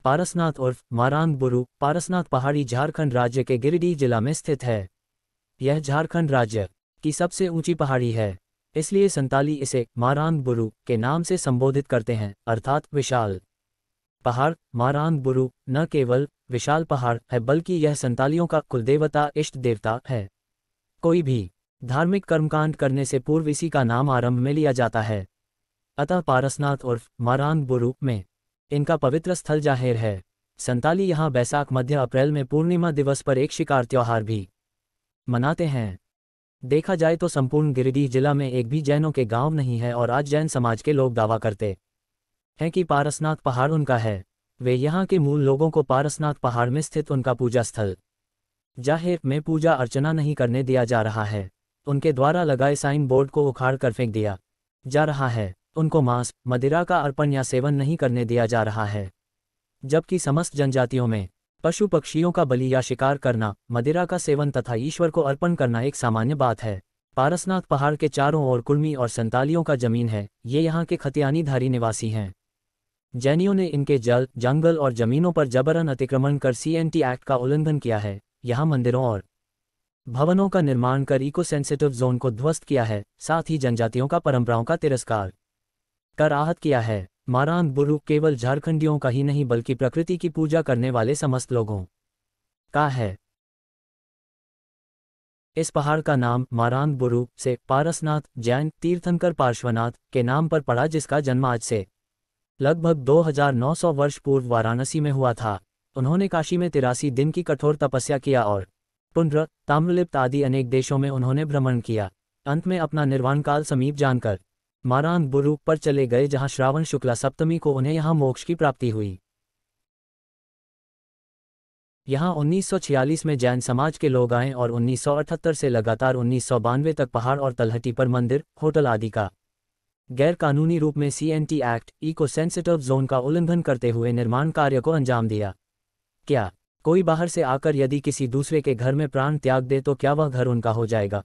पारसनाथ उर्फ मारांग बुरु पारसनाथ पहाड़ी झारखंड राज्य के गिरिडीह जिला में स्थित है। यह झारखंड राज्य की सबसे ऊंची पहाड़ी है, इसलिए संताली इसे मारांग बुरु के नाम से संबोधित करते हैं, अर्थात विशाल पहाड़। मारांग बुरु न केवल विशाल पहाड़ है बल्कि यह संतालियों का कुलदेवता इष्ट देवता है। कोई भी धार्मिक कर्मकांड करने से पूर्व इसी का नाम आरंभ में लिया जाता है। अतः पारसनाथ उर्फ मारांग बुरु में इनका पवित्र स्थल जाहिर है। संताली यहाँ बैसाख मध्य अप्रैल में पूर्णिमा दिवस पर एक शिकार त्योहार भी मनाते हैं। देखा जाए तो संपूर्ण गिरिडीह जिला में एक भी जैनों के गांव नहीं है और आज जैन समाज के लोग दावा करते हैं कि पारसनाथ पहाड़ उनका है। वे यहाँ के मूल लोगों को पारसनाथ पहाड़ में स्थित उनका पूजा स्थल जाहिर में पूजा अर्चना नहीं करने दिया जा रहा है। उनके द्वारा लगाए साइन बोर्ड को उखाड़ कर फेंक दिया जा रहा है। उनको मांस मदिरा का अर्पण या सेवन नहीं करने दिया जा रहा है, जबकि समस्त जनजातियों में पशु पक्षियों का बलि या शिकार करना, मदिरा का सेवन तथा ईश्वर को अर्पण करना एक सामान्य बात है। पारसनाथ पहाड़ के चारों ओर कुर्मी और संतालियों का जमीन है। ये यहाँ के खतियानीधारी निवासी हैं। जैनियों ने इनके जल, जंगल और जमीनों पर जबरन अतिक्रमण कर CNT एक्ट का उल्लंघन किया है। यहाँ मंदिरों और भवनों का निर्माण कर इको सेंसिटिव जोन को ध्वस्त किया है, साथ ही जनजातियों का परंपराओं का तिरस्कार कर आहत किया है। मारांग बुरु केवल झारखंडियों का ही नहीं बल्कि प्रकृति की पूजा करने वाले समस्त लोगों का है। इस पहाड़ का नाम मारांग बुरु से पारसनाथ जैन तीर्थंकर पार्श्वनाथ के नाम पर पड़ा, जिसका जन्म आज से लगभग 2900 वर्ष पूर्व वाराणसी में हुआ था। उन्होंने काशी में 83 दिन की कठोर तपस्या किया और पुंड्र, ताम्रलिप्त आदि अनेक देशों में उन्होंने भ्रमण किया। अंत में अपना निर्वाण काल समीप जानकर मारांग बुरु पर चले गए, जहां श्रावण शुक्ला सप्तमी को उन्हें यहां मोक्ष की प्राप्ति हुई। यहां 1946 में जैन समाज के लोग आए और 1978 से लगातार 1992 तक पहाड़ और तलहटी पर मंदिर, होटल आदि का गैर कानूनी रूप में CNT act eco sensitive zone का उल्लंघन करते हुए निर्माण कार्य को अंजाम दिया। क्या कोई बाहर से आकर यदि किसी दूसरे के घर में प्राण त्याग दे तो क्या वह घर उनका हो जाएगा?